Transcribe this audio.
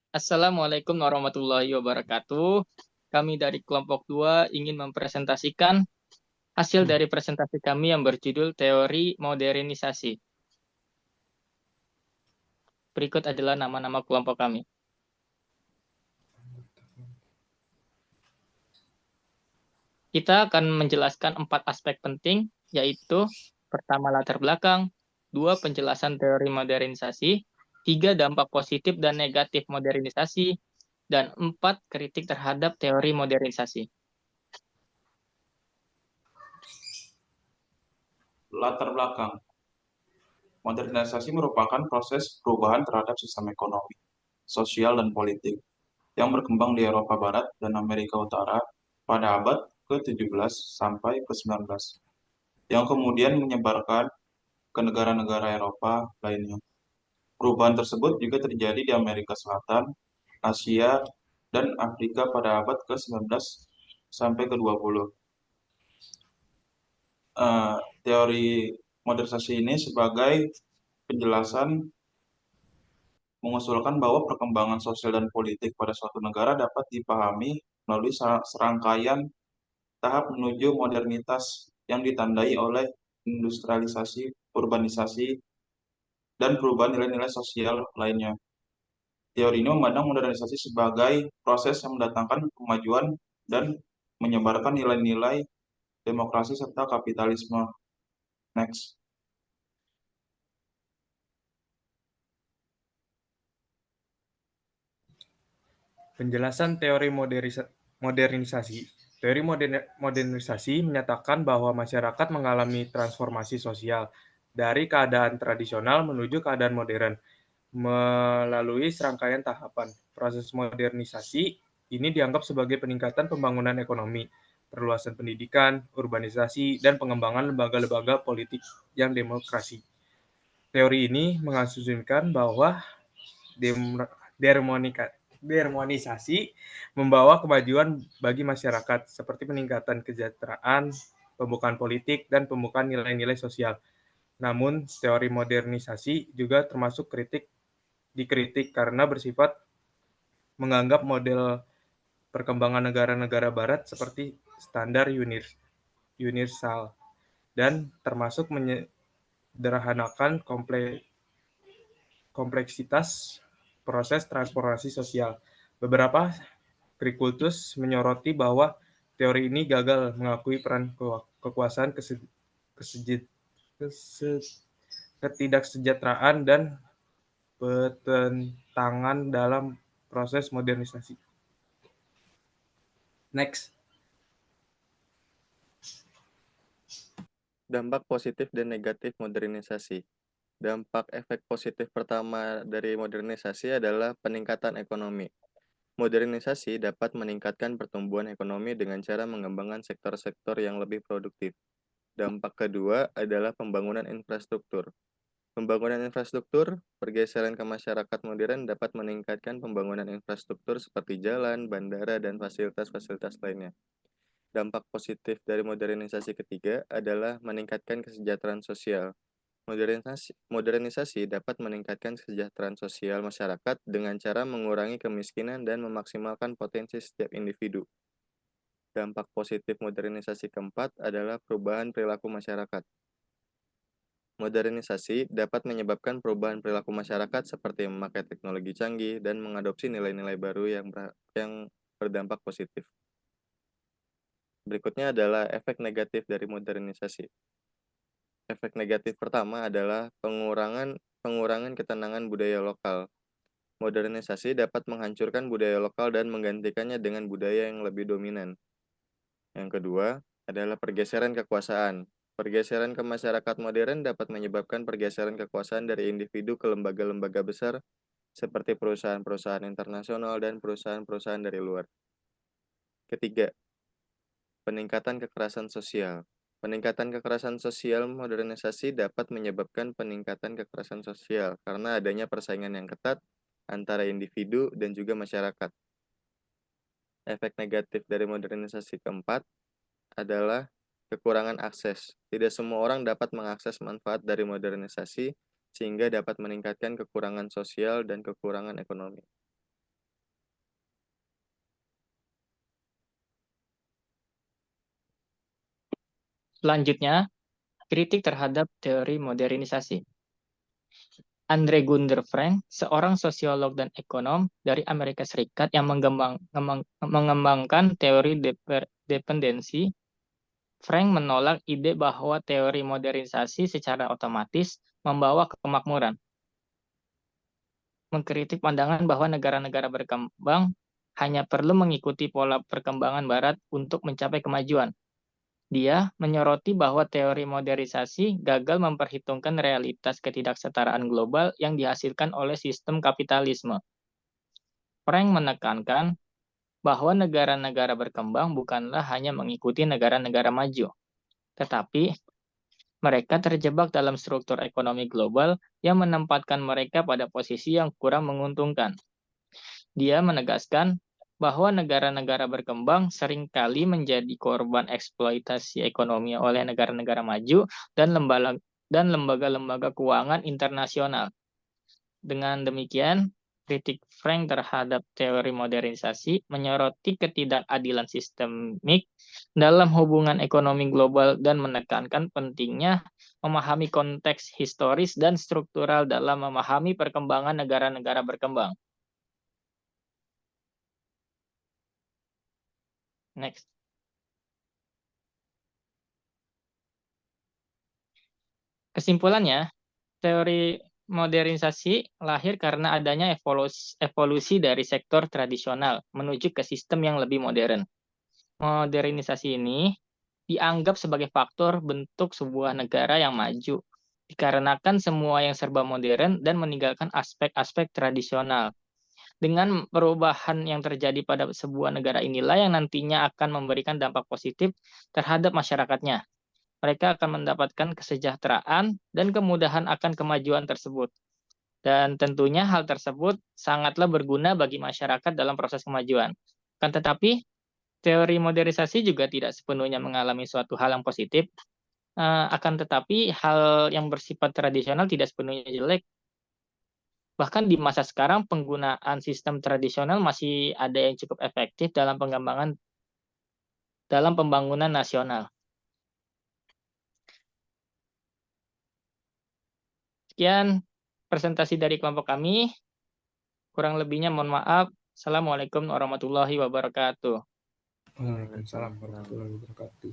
Assalamualaikum warahmatullahi wabarakatuh. Kami dari kelompok 2 ingin mempresentasikan hasil dari presentasi kami yang berjudul Teori Modernisasi. Berikut adalah nama-nama kelompok kami. Kita akan menjelaskan 4 aspek penting, yaitu pertama latar belakang, 2 penjelasan teori modernisasi, 3 dampak positif dan negatif modernisasi, dan 4 kritik terhadap teori modernisasi. Latar belakang. Modernisasi merupakan proses perubahan terhadap sistem ekonomi, sosial, dan politik yang berkembang di Eropa Barat dan Amerika Utara pada abad ke-17 sampai ke-19, yang kemudian menyebarkan ke negara-negara Eropa lainnya. Perubahan tersebut juga terjadi di Amerika Selatan, Asia, dan Afrika pada abad ke-19 sampai ke-20. Teori modernisasi ini sebagai penjelasan mengusulkan bahwa perkembangan sosial dan politik pada suatu negara dapat dipahami melalui serangkaian tahap menuju modernitas yang ditandai oleh industrialisasi, urbanisasi, dan perubahan nilai-nilai sosial lainnya. Teori ini memandang modernisasi sebagai proses yang mendatangkan kemajuan dan menyebarkan nilai-nilai demokrasi serta kapitalisme. Next. Penjelasan teori modernisasi. Teori modernisasi menyatakan bahwa masyarakat mengalami transformasi sosial dari keadaan tradisional menuju keadaan modern melalui serangkaian tahapan. Proses modernisasi ini dianggap sebagai peningkatan pembangunan ekonomi, perluasan pendidikan, urbanisasi, dan pengembangan lembaga-lembaga politik yang demokrasi. Teori ini mengasumsikan bahwa demonisasi membawa kemajuan bagi masyarakat seperti peningkatan kesejahteraan, pembukaan politik, dan pembukaan nilai-nilai sosial. Namun, teori modernisasi juga termasuk dikritik karena bersifat menganggap model perkembangan negara-negara barat seperti standar universal dan termasuk menyederhanakan kompleksitas proses transformasi sosial. Beberapa krikultus menyoroti bahwa teori ini gagal mengakui peran kekuasaan, ketidaksejahteraan, dan pertentangan dalam proses modernisasi. Next. Dampak positif dan negatif modernisasi. Dampak efek positif pertama dari modernisasi adalah peningkatan ekonomi. Modernisasi dapat meningkatkan pertumbuhan ekonomi dengan cara mengembangkan sektor-sektor yang lebih produktif. Dampak kedua adalah pembangunan infrastruktur. Pembangunan infrastruktur, pergeseran ke masyarakat modern dapat meningkatkan pembangunan infrastruktur seperti jalan, bandara, dan fasilitas-fasilitas lainnya. Dampak positif dari modernisasi ketiga adalah meningkatkan kesejahteraan sosial. Modernisasi dapat meningkatkan kesejahteraan sosial masyarakat dengan cara mengurangi kemiskinan dan memaksimalkan potensi setiap individu. Dampak positif modernisasi keempat adalah perubahan perilaku masyarakat. Modernisasi dapat menyebabkan perubahan perilaku masyarakat seperti memakai teknologi canggih dan mengadopsi nilai-nilai baru yang berdampak positif. Berikutnya adalah efek negatif dari modernisasi. Efek negatif pertama adalah pengurangan ketenangan budaya lokal. Modernisasi dapat menghancurkan budaya lokal dan menggantikannya dengan budaya yang lebih dominan. Yang kedua adalah pergeseran kekuasaan. Pergeseran ke masyarakat modern dapat menyebabkan pergeseran kekuasaan dari individu ke lembaga-lembaga besar seperti perusahaan-perusahaan internasional dan perusahaan-perusahaan dari luar. Ketiga, peningkatan kekerasan sosial. Peningkatan kekerasan sosial modernisasi dapat menyebabkan peningkatan kekerasan sosial karena adanya persaingan yang ketat antara individu dan juga masyarakat. Efek negatif dari modernisasi keempat adalah kekurangan akses. Tidak semua orang dapat mengakses manfaat dari modernisasi sehingga dapat meningkatkan kekurangan sosial dan kekurangan ekonomi. Selanjutnya, kritik terhadap teori modernisasi. Andre Gunder Frank, seorang sosiolog dan ekonom dari Amerika Serikat yang mengembangkan teori dependensi, Frank menolak ide bahwa teori modernisasi secara otomatis membawa kemakmuran. Mengkritik pandangan bahwa negara-negara berkembang hanya perlu mengikuti pola perkembangan Barat untuk mencapai kemajuan. Dia menyoroti bahwa teori modernisasi gagal memperhitungkan realitas ketidaksetaraan global yang dihasilkan oleh sistem kapitalisme. Frank menekankan bahwa negara-negara berkembang bukanlah hanya mengikuti negara-negara maju, tetapi mereka terjebak dalam struktur ekonomi global yang menempatkan mereka pada posisi yang kurang menguntungkan. Dia menegaskan bahwa negara-negara berkembang seringkali menjadi korban eksploitasi ekonomi oleh negara-negara maju dan lembaga-lembaga keuangan internasional. Dengan demikian, kritik Frank terhadap teori modernisasi menyoroti ketidakadilan sistemik dalam hubungan ekonomi global dan menekankan pentingnya memahami konteks historis dan struktural dalam memahami perkembangan negara-negara berkembang. Next. Kesimpulannya, teori modernisasi lahir karena adanya evolusi dari sektor tradisional menuju ke sistem yang lebih modern. Modernisasi ini dianggap sebagai faktor bentuk sebuah negara yang maju, dikarenakan semua yang serba modern dan meninggalkan aspek-aspek tradisional. Dengan perubahan yang terjadi pada sebuah negara inilah yang nantinya akan memberikan dampak positif terhadap masyarakatnya. Mereka akan mendapatkan kesejahteraan dan kemudahan akan kemajuan tersebut. Dan tentunya hal tersebut sangatlah berguna bagi masyarakat dalam proses kemajuan. Akan tetapi, teori modernisasi juga tidak sepenuhnya mengalami suatu hal yang positif. Akan tetapi, hal yang bersifat tradisional tidak sepenuhnya jelek. Bahkan di masa sekarang, penggunaan sistem tradisional masih ada yang cukup efektif dalam pembangunan nasional. Sekian presentasi dari kelompok kami. Kurang lebihnya mohon maaf. Assalamualaikum warahmatullahi wabarakatuh. Waalaikumsalam warahmatullahi wabarakatuh.